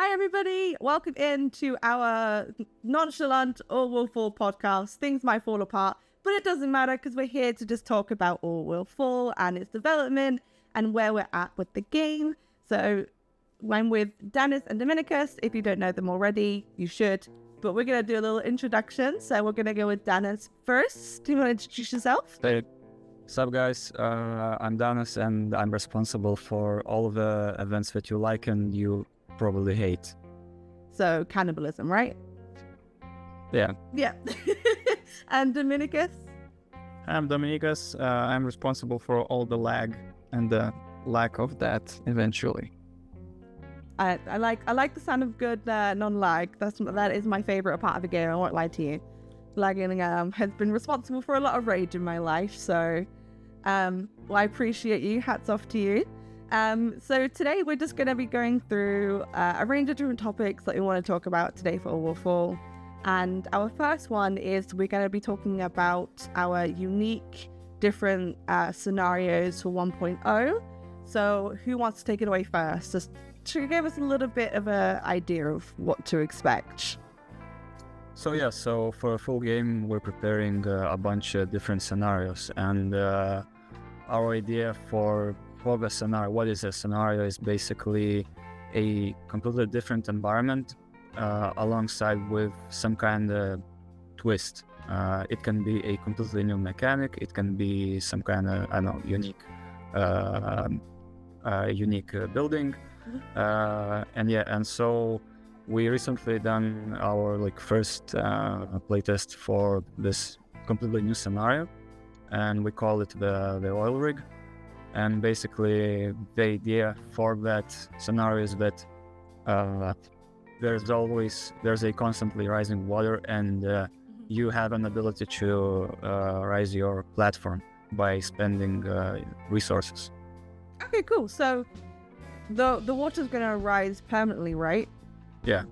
Hi, everybody. Welcome into our nonchalant All Will Fall podcast. Things might fall apart, but it doesn't matter because we're here to just talk about All Will Fall and its development and where we're at with the game. So I'm with Dennis and Dominicus. If you don't know them already, you should. But we're going to do a little introduction. So we're going to go with Dennis first. Do you want to introduce yourself? Hey, what's up, guys? I'm Dennis, and I'm responsible for all of the events that you like and you probably hate. So cannibalism, right? Yeah. Yeah. And Dominicus? I'm Dominicus. I'm responsible for all the lag and the lack of that eventually. I like the sound of good non-lag. That is my favorite part of the game. I won't lie to you. Lagging has been responsible for a lot of rage in my life. So, well, I appreciate you. Hats off to you. So today we're just going to be going through a range of different topics that we want to talk about today for All Will Fall. And our first one is we're going to be talking about our unique different scenarios for 1.0. So who wants to take it away first? Just to give us a little bit of an idea of what to expect. So for a full game, we're preparing a bunch of different scenarios. And our idea for the scenario, what is a scenario, is basically a completely different environment alongside with some kind of twist. It can be a completely new mechanic. It can be some kind of, unique building. And so we recently done our first playtest for this completely new scenario, and we call it the oil rig. And basically the idea for that scenario is that there's a constantly rising water, and you have an ability to rise your platform by spending resources. Okay, cool. So the water's going to rise permanently, right? Yeah.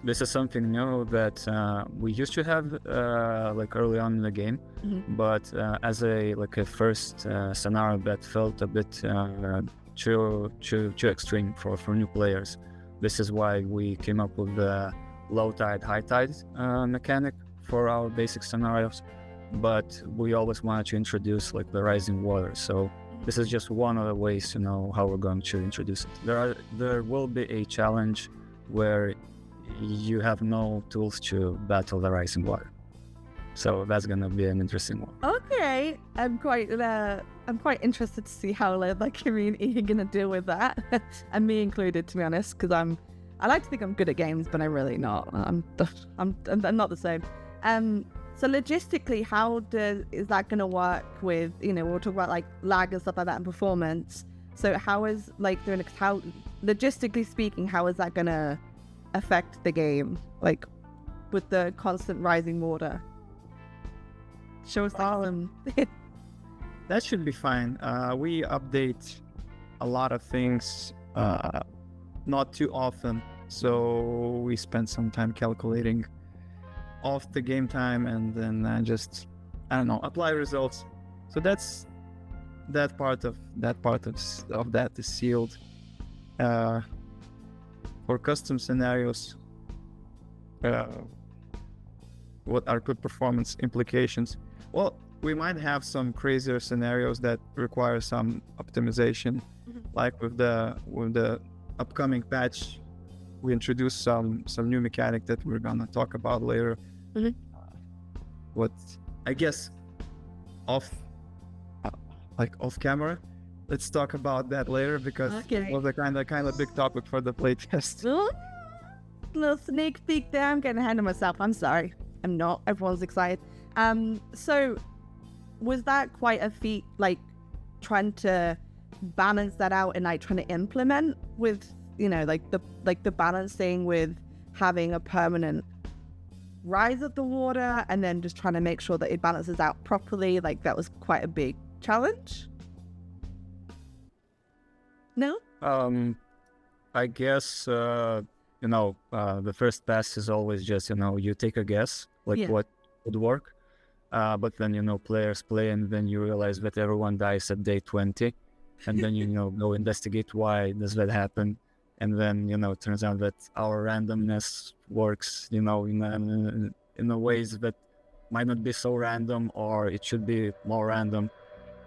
This is something new that we used to have early on in the game, but as a first scenario that felt a bit too extreme for new players. This is why we came up with the low tide, high tide mechanic for our basic scenarios. But we always wanted to introduce the rising water. So this is just one of the ways how we're going to introduce it. There will be a challenge where you have no tools to battle the rising water. So that's gonna be an interesting one. Okay, I'm quite interested to see how the community are gonna deal with that, and me included, to be honest, because I like to think I'm good at games, but I'm really not. I'm not the same. So logistically, how is that gonna work with we'll talk about lag and stuff like that and performance. So how is how logistically speaking, how is that gonna affect the game with the constant rising water? Show us some. That should be fine. We update a lot of things not too often, so we spend some time calculating off the game time and then just apply results. So that part of that is sealed. For custom scenarios, what are good performance implications? Well, we might have some crazier scenarios that require some optimization. Like with the upcoming patch, we introduced some new mechanic that we're gonna talk about later. What I guess off camera. Let's talk about that later because it was a kind of big topic for the playtest. Little sneak peek there. I'm getting ahead of myself. I'm sorry. I'm not. Everyone's excited. So was that quite a feat, trying to balance that out and trying to implement with the balancing with having a permanent rise of the water and then just trying to make sure that it balances out properly? That was quite a big challenge. No? I guess, the first pass is always just, you take a guess, what would work. But then, players play and then you realize that everyone dies at day 20. And then, go investigate why does that happen. and then it turns out that our randomness works in ways that might not be so random, or it should be more random.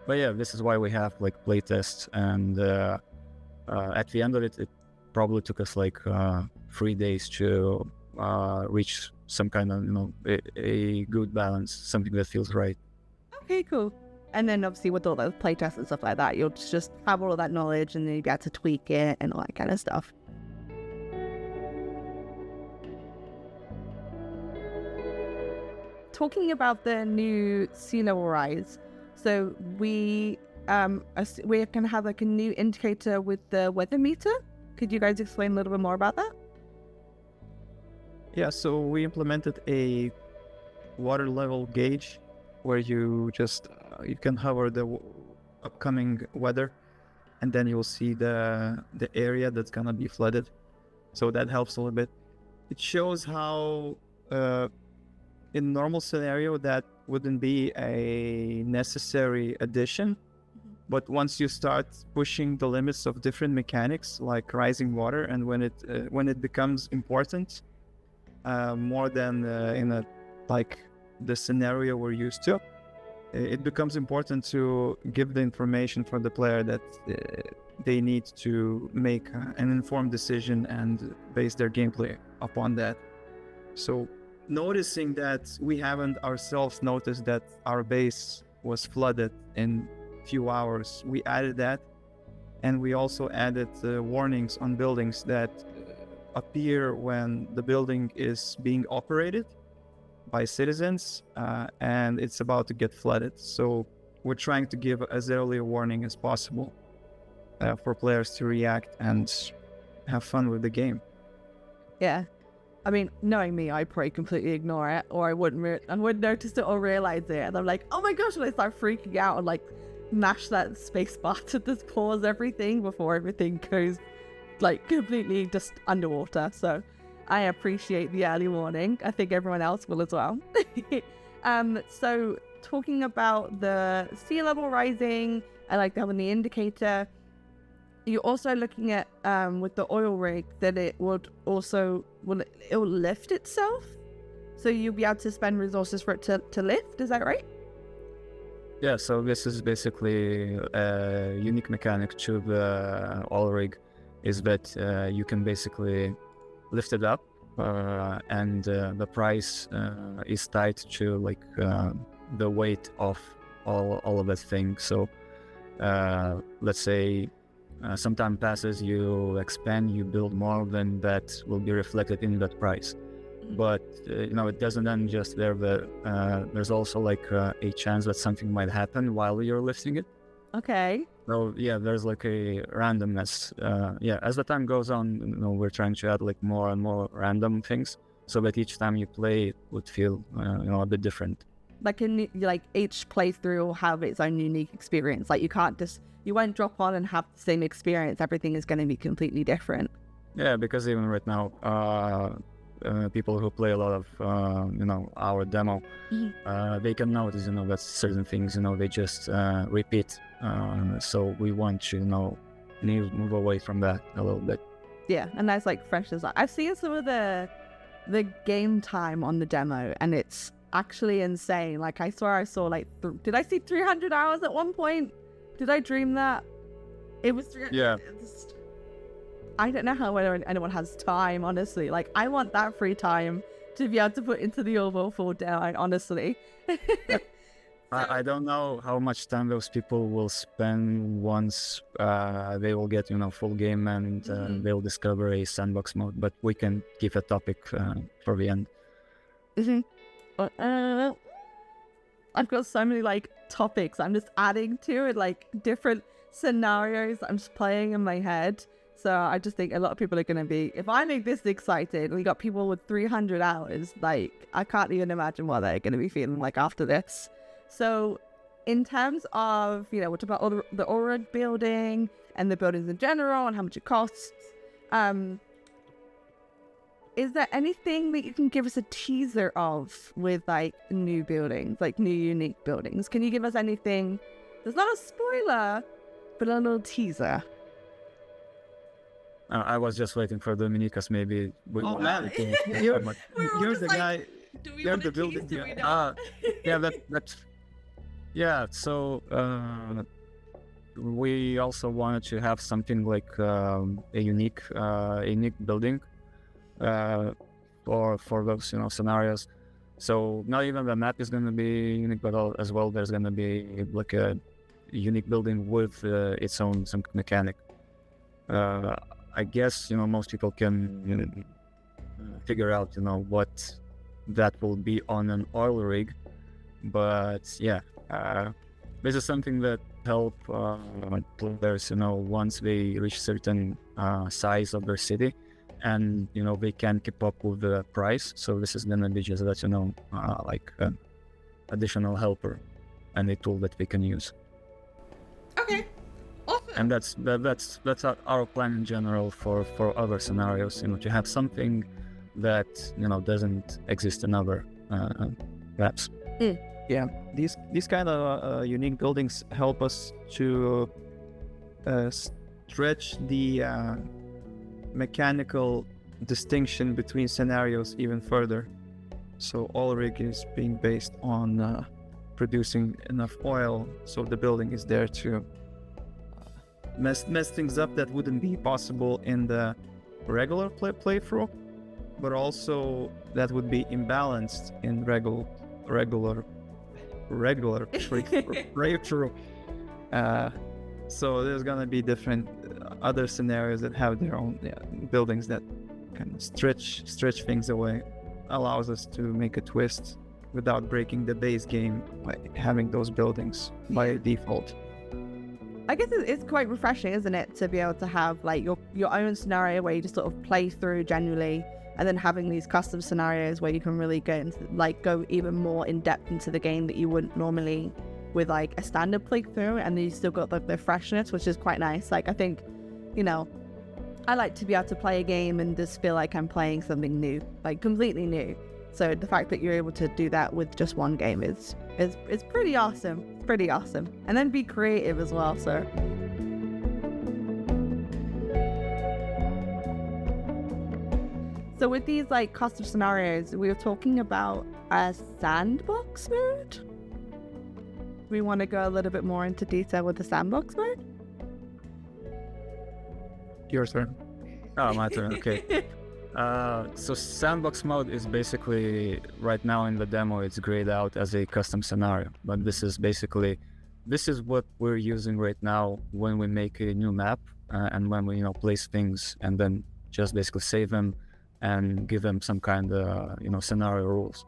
But yeah, this is why we have like playtests, and at the end of it probably took us like 3 days to reach some kind of a good balance, something that feels right. Okay, cool. And then obviously with all those playtests and stuff like that, you'll just have all of that knowledge, and then you'll be able to tweak it and all that kind of stuff. Talking about the new sea level rise, so we're going to have like a new indicator with the weather meter. Could you guys explain a little bit more about that? Yeah, so we implemented a water level gauge where you just you can hover the upcoming weather, and then you'll see the area that's gonna be flooded. So that helps a little bit. It shows how in normal scenario that wouldn't be a necessary addition, but once you start pushing the limits of different mechanics like rising water, and when it becomes important, more than in a like the scenario we're used to, it becomes important to give the information for the player that they need to make an informed decision and base their gameplay upon that. So noticing that we haven't ourselves noticed that our base was flooded in few hours, we added that, and we also added warnings on buildings that appear when the building is being operated by citizens and it's about to get flooded. So we're trying to give as early a warning as possible for players to react and have fun with the game. Yeah, I mean, knowing me, I probably completely ignore it, or I wouldn't notice it or realize it, and I'm like, oh my gosh, and I start freaking out and like mash that space bar to just pause everything before everything goes like completely just underwater. So I appreciate the early warning. I think everyone else will as well. So talking about the sea level rising, I like having the indicator. You're also looking at with the oil rig that it would also it'll lift itself, so you'll be able to spend resources for it to lift. Is that right? Yeah, so this is basically a unique mechanic to the oil rig, is that you can basically lift it up, and the price is tied to like the weight of all of that thing. So let's say some time passes, you expand, you build more, then that will be reflected in that price. But it doesn't end just there. There's also like a chance that something might happen while you're lifting it. Okay. So yeah, there's like a randomness. As the time goes on, we're trying to add like more and more random things, so that each time you play, it would feel a bit different. Like each playthrough will have its own unique experience. Like you won't drop on and have the same experience. Everything is going to be completely different. Yeah, because even right now, people who play a lot of our demo, they can notice that certain things they just repeat. So we want to move away from that a little bit. Yeah, and that's like fresh as that. I've seen some of the game time on the demo, and it's actually insane. Like I swear I saw like did I see 300 hours at one point? Did I dream that? It was 300. Yeah. I don't know how anyone has time, honestly. Like, I want that free time to be able to put into the overall full demo, honestly. I don't know how much time those people will spend once they will get, full game and they'll discover a sandbox mode, but we can give a topic for the end. I've got so many, like, topics I'm just adding to it, like, different scenarios I'm just playing in my head. So I just think a lot of people are going to be, if I make this excited, we got people with 300 hours, like, I can't even imagine what they're going to be feeling like after this. So in terms of, we're talking about all the Aura building and the buildings in general and how much it costs, is there anything that you can give us a teaser of with, like, new buildings, like new unique buildings? Can you give us anything? There's not a spoiler, but a little teaser. I was just waiting for Dominikas. Maybe. Oh man, We're all you're just the like, guy. do we You're want the to tease? building Do guy. we not? Yeah, that's yeah. So we also wanted to have something like a unique building for those scenarios. So not even the map is going to be unique, but as well there's going to be like a unique building with its own some mechanic. I guess most people can figure out what that will be on an oil rig, but yeah, this is something that help players once they reach certain size of their city, and they can keep up with the price. So this is gonna be just that like an additional helper and a tool that we can use. Okay. Awesome. And that's our plan in general for other scenarios, to have something that doesn't exist in other maps. Yeah, these kind of unique buildings help us to stretch the mechanical distinction between scenarios even further. So oil rig is being based on producing enough oil, so the building is there to mess things up that wouldn't be possible in the regular playthrough, but also that would be imbalanced in regular playthrough. So there's gonna be different other scenarios that have their own buildings that kind of stretch things away, allows us to make a twist without breaking the base game by having those buildings by default. I guess it's quite refreshing, isn't it, to be able to have like your own scenario where you just sort of play through genuinely, and then having these custom scenarios where you can really go even more in depth into the game that you wouldn't normally with like a standard playthrough, and then you still got the freshness, which is quite nice. Like I think, I like to be able to play a game and just feel like I'm playing something new, like completely new. So the fact that you're able to do that with just one game is pretty awesome. Pretty awesome. And then be creative as well. So with these like custom scenarios, we were talking about a sandbox mode. We want to go a little bit more into detail with the sandbox mode. Your turn. Oh, my turn. Okay. So Sandbox Mode is basically, right now in the demo, it's grayed out as a custom scenario. But this is what we're using right now when we make a new map and when we, place things and then just basically save them and give them some kind of, scenario rules.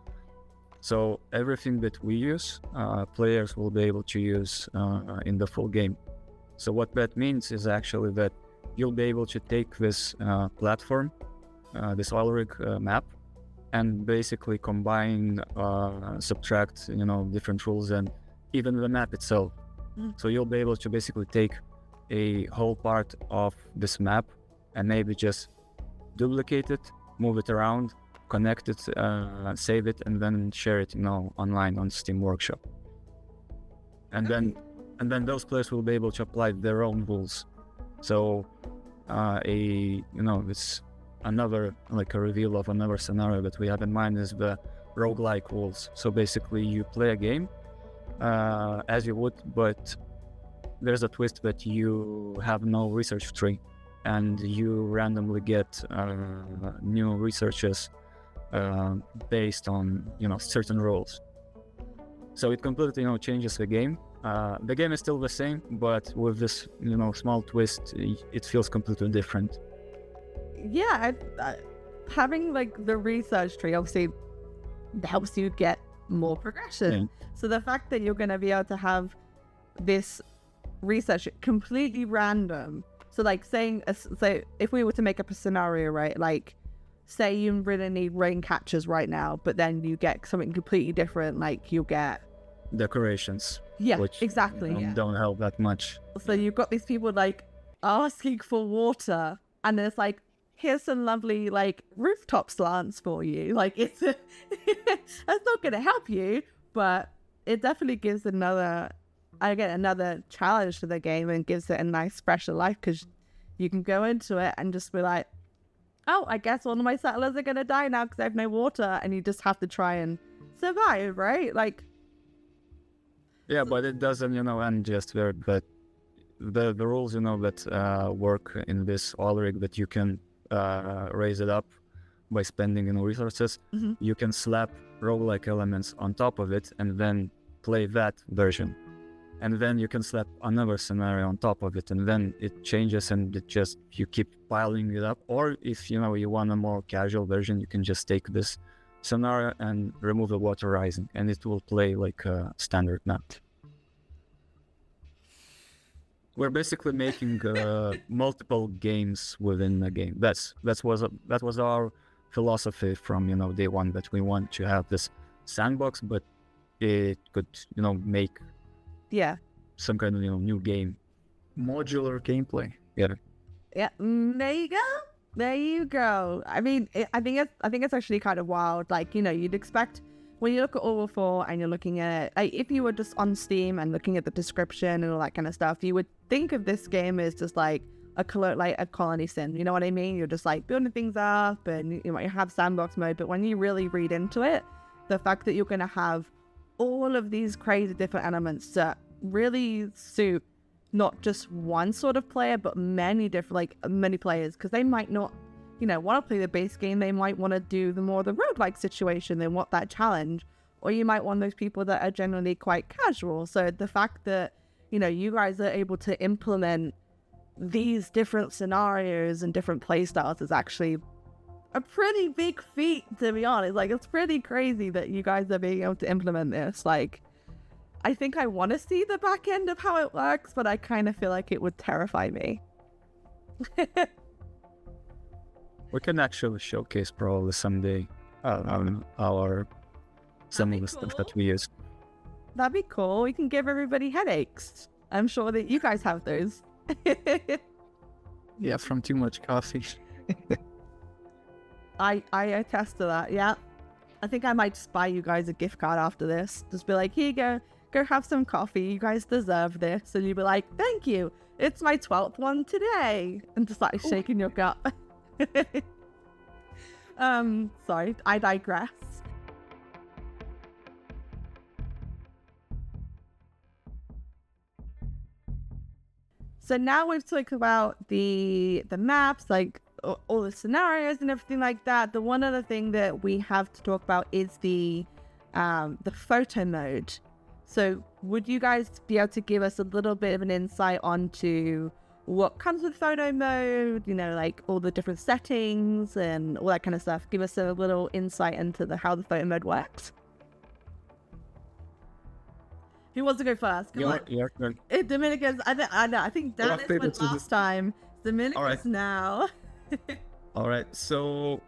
So everything that we use, players will be able to use in the full game. So what that means is actually that you'll be able to take this platform, this oil rig map, and basically combine, subtract, different rules and even the map itself. So you'll be able to basically take a whole part of this map and maybe just duplicate it, move it around, connect it, save it, and then share it, online on Steam Workshop. And then those players will be able to apply their own rules. So, it's another, like a reveal of another scenario that we have in mind is the roguelike rules. So basically you play a game as you would, but there's a twist that you have no research tree and you randomly get new researches based on, certain rules. So it completely, changes the game. The game is still the same, but with this, small twist, it feels completely different. Yeah, having like the research tree obviously helps you get more progression. Yeah. So the fact that you're going to be able to have this research completely random. So like so if we were to make up a scenario, right? Like say you really need rain catchers right now, but then you get something completely different. Like you'll get decorations. Yeah, which exactly. Don't help that much. So you've got these people like asking for water, and there's like, here's some lovely like rooftop slants for you. Like it's that's not going to help you, but it definitely gives another challenge to the game and gives it a nice special life because You can go into it and just be like, oh, I guess all of my settlers are going to die now because I have no water. And you just have to try and survive, right? Like, Yeah, but it doesn't, end just there. But the rules, that work in this oil rig, that you can raise it up by spending, resources. You can slap roguelike elements on top of it and then play that version. And then you can slap another scenario on top of it, and then it changes, and you keep piling it up. Or if you want a more casual version, you can just take this scenario and remove the water rising, and it will play like a standard map. We're basically making multiple games within a game. That was our philosophy from day one, that we want to have this sandbox, but it could make some kind of new game, modular gameplay. There you go. I mean, I think it's actually kind of wild. Like, you'd expect when you look at Orwell 4 and you're looking at, like, if you were just on Steam and looking at the description and all that kind of stuff, you would think of this game as just like a colony sim. You know what I mean? You're just like building things up, and you have sandbox mode. But when you really read into it, the fact that you're going to have all of these crazy different elements that really suit not just one sort of player, but many players, because they might not, want to play the base game. They might want to do the roguelike situation. They want that challenge. Or you might want those people that are generally quite casual. So the fact that, you guys are able to implement these different scenarios and different play styles is actually a pretty big feat, to be honest. Like, it's pretty crazy that you guys are being able to implement this. Like, I think I want to see the back end of how it works, but I kind of feel like it would terrify me. We can actually showcase probably someday some of the stuff that we use. That'd be cool. We can give everybody headaches. I'm sure that you guys have those. Yeah, from too much coffee. I attest to that. Yeah, I think I might just buy you guys a gift card after this. Just be like, here you go have some coffee. You guys deserve this. And you'd be like, thank you. It's my 12th one today. And just like shaking your gut. Sorry, I digress. So now we've talked about the maps, like all the scenarios and everything like that. The one other thing that we have to talk about is the photo mode. So would you guys be able to give us a little bit of an insight onto what comes with photo mode, like all the different settings and all that kind of stuff? Give us a little insight into how the photo mode works. Who wants to go first? Come on. Your turn. Dominicus, I think Dennis went last time. Dominicus right. now. All right, so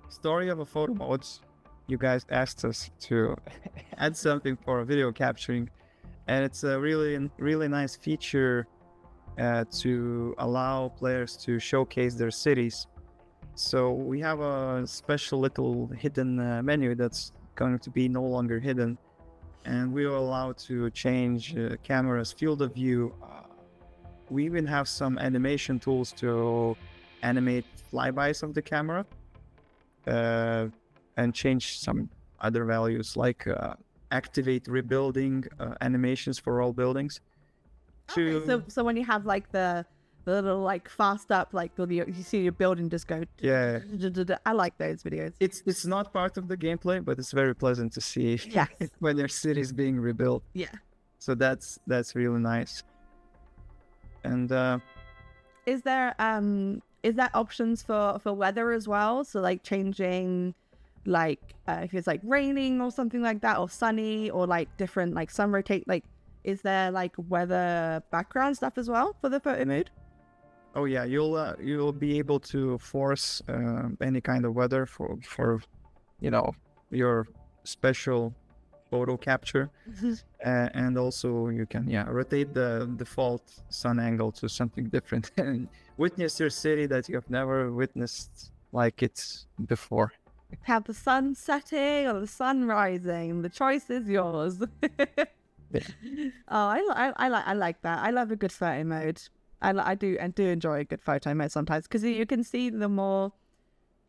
story of a photo modes. You guys asked us to add something for video capturing, and it's a really nice feature to allow players to showcase their cities. So we have a special little hidden menu that's going to be no longer hidden, and we are allowed to change camera's field of view. We even have some animation tools to animate flybys of the camera and change some other values, like activate rebuilding animations for all buildings. Okay, so when you have like the little like fast up, like you see your building just go. Yeah. I like those videos. It's not part of the gameplay, but it's very pleasant to see. Yes. When their city is being rebuilt. Yeah. So that's really nice. And is there options for weather as well? So like changing, like if it's like raining or something like that, or sunny, or like different like sun rotate. Like, is there like weather background stuff as well for the photo mode? Oh yeah, you'll be able to force any kind of weather for your special photo capture. And also you can rotate the default sun angle to something different and witness your city that you have never witnessed like it before. Have the sun setting or the sun rising. The choice is yours. Yeah. Oh, I like that. I love a good photo mode. I do enjoy a good photo mode sometimes, because you can see the more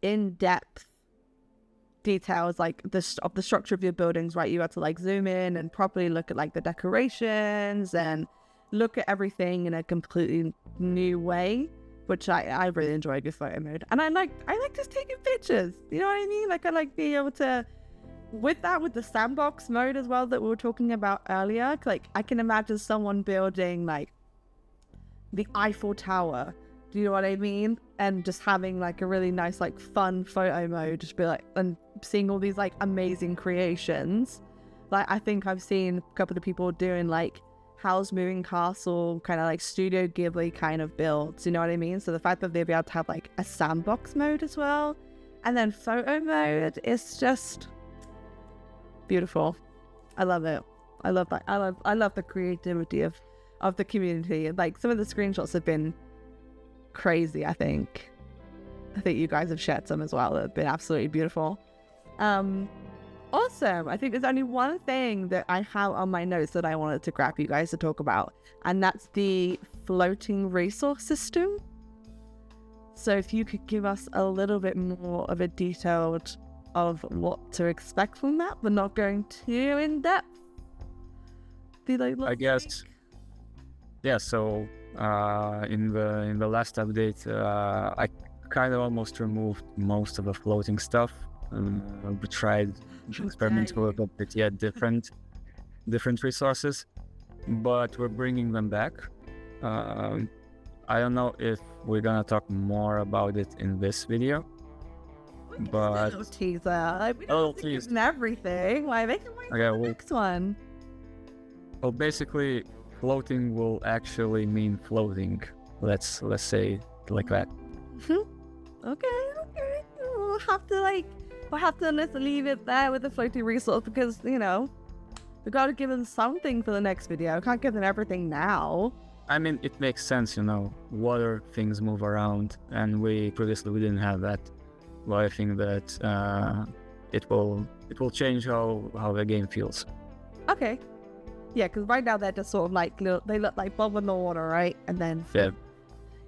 in-depth details, like of the structure of your buildings, right? You have to like zoom in and properly look at like the decorations and look at everything in a completely new way, which I really enjoy good photo mode. And I like just taking pictures, you know what I mean? Like I like being able to, with the sandbox mode as well that we were talking about earlier, like I can imagine someone building like the Eiffel Tower, do you know what I mean? And just having like a really nice like fun photo mode, just be like, and seeing all these like amazing creations. Like I think I've seen a couple of people doing like Howl's Moving Castle kind of like Studio Ghibli kind of builds, you know what I mean? So the fact that they'll be able to have like a sandbox mode as well, and then photo mode is just beautiful. I love it. I love that. I love the creativity of the community. Like some of the screenshots have been crazy. I think you guys have shared some as well that have been absolutely beautiful. Awesome. I think there's only one thing that I have on my notes that I wanted to grab you guys to talk about, and that's the floating resource system. So if you could give us a little bit more of a detailed of what to expect from that, but not going too in depth. I guess. Yeah. So in the last update, I kind of almost removed most of the floating stuff. We tried experimenting with a bit, different resources, but we're bringing them back. I don't know if we're gonna talk more about it in this video, but a little teaser. We don't think it's everything. Why make it the next one? Well, basically, floating will actually mean floating. Let's say it like that. Okay. We'll have to let's leave it there with the floating resource, because we got to give them something for the next video. I can't give them everything now. I mean, it makes sense, water things move around, and we didn't have that. Well, I think that it will change how the game feels. Okay. Yeah, because right now they're just sort of like they look like Bob in the water, right? And then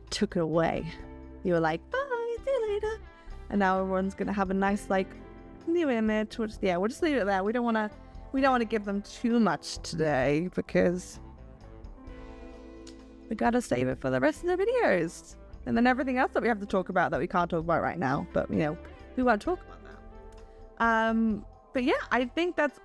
took it away. You were like, bye, see you later. And now everyone's gonna have a nice like new image. We'll just leave it there. We don't want to give them too much today, because we gotta save it for the rest of the videos, and then everything else that we have to talk about that we can't talk about right now. But we won't talk about that. But yeah, I think that's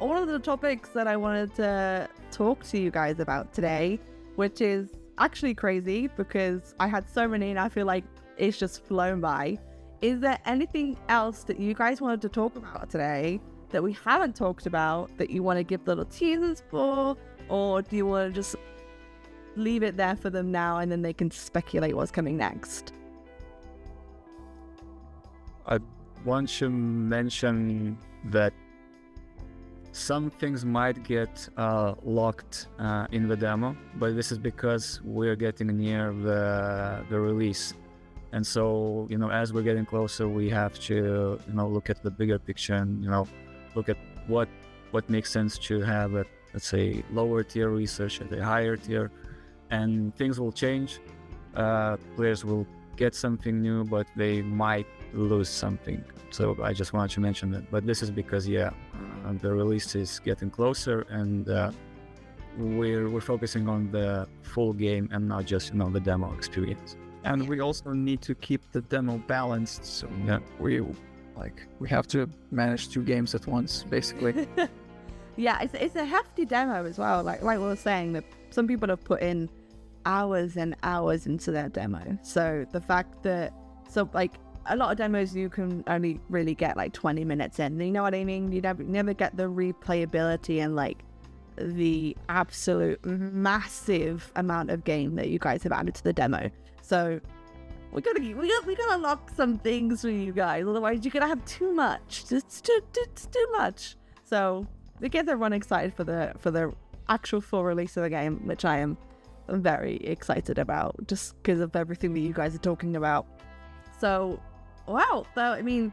all of the topics that I wanted to talk to you guys about today, which is actually crazy because I had so many and I feel like it's just flown by. Is there anything else that you guys wanted to talk about today that we haven't talked about that you want to give little teasers for, or do you want to just leave it there for them now and then they can speculate what's coming next? I want to mention that some things might get locked in the demo, but this is because we're getting near the release. And so, as we're getting closer, we have to, look at the bigger picture and, look at what makes sense to have at, let's say, lower tier research at a higher tier, and things will change. Players will get something new, but they might lose something. So I just wanted to mention that. But this is because, the release is getting closer, and we're focusing on the full game and not just, the demo experience. And we also need to keep the demo balanced. So we have to manage 2 games at once, basically. Yeah, it's a hefty demo as well. Like we were saying, that some people have put in hours and hours into their demo. So the fact that a lot of demos you can only really get like 20 minutes in. You know what I mean? You never get the replayability and like the absolute massive amount of game that you guys have added to the demo. So we gotta lock some things for you guys. Otherwise, you're gonna have too much. It's too much. So it gets everyone excited for the actual full release of the game, which I am very excited about, just because of everything that you guys are talking about. So, wow. So I mean,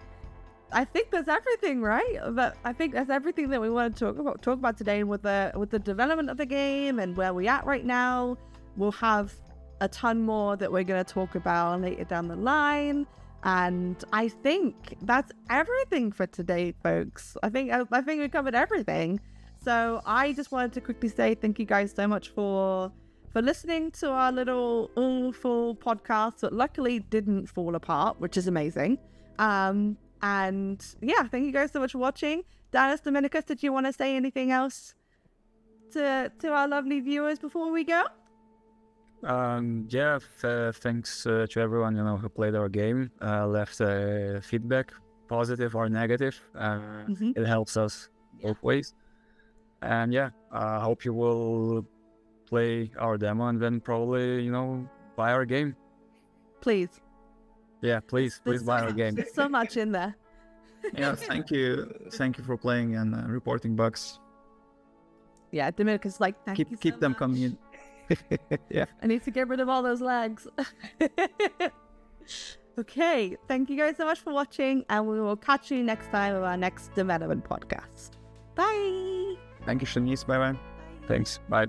I think that's everything, right? But I think that's everything that we want to talk about today with the development of the game and where we're at right now. We'll have a ton more that we're going to talk about later down the line. And I think that's everything for today, folks. I think we covered everything. So I just wanted to quickly say thank you guys so much for listening to our little awful podcast that luckily didn't fall apart, which is amazing. And yeah, thank you guys so much for watching. Dennis, Dominicus, did you want to say anything else to our lovely viewers before we go? Thanks to everyone who played our game, left feedback, positive or negative. It helps us both ways. And I hope you will play our demo and then probably buy our game. Please. Yeah, please buy our game. There's so much in there. Yeah, thank you for playing and reporting bugs. Yeah, Dominicus is like, thank you so keep them much. coming in. Yeah. I need to get rid of all those lags. Okay, thank you guys so much for watching, and we will catch you next time on our next development podcast. Bye. Thank you, Shanice. Bye-bye. Thanks. Bye.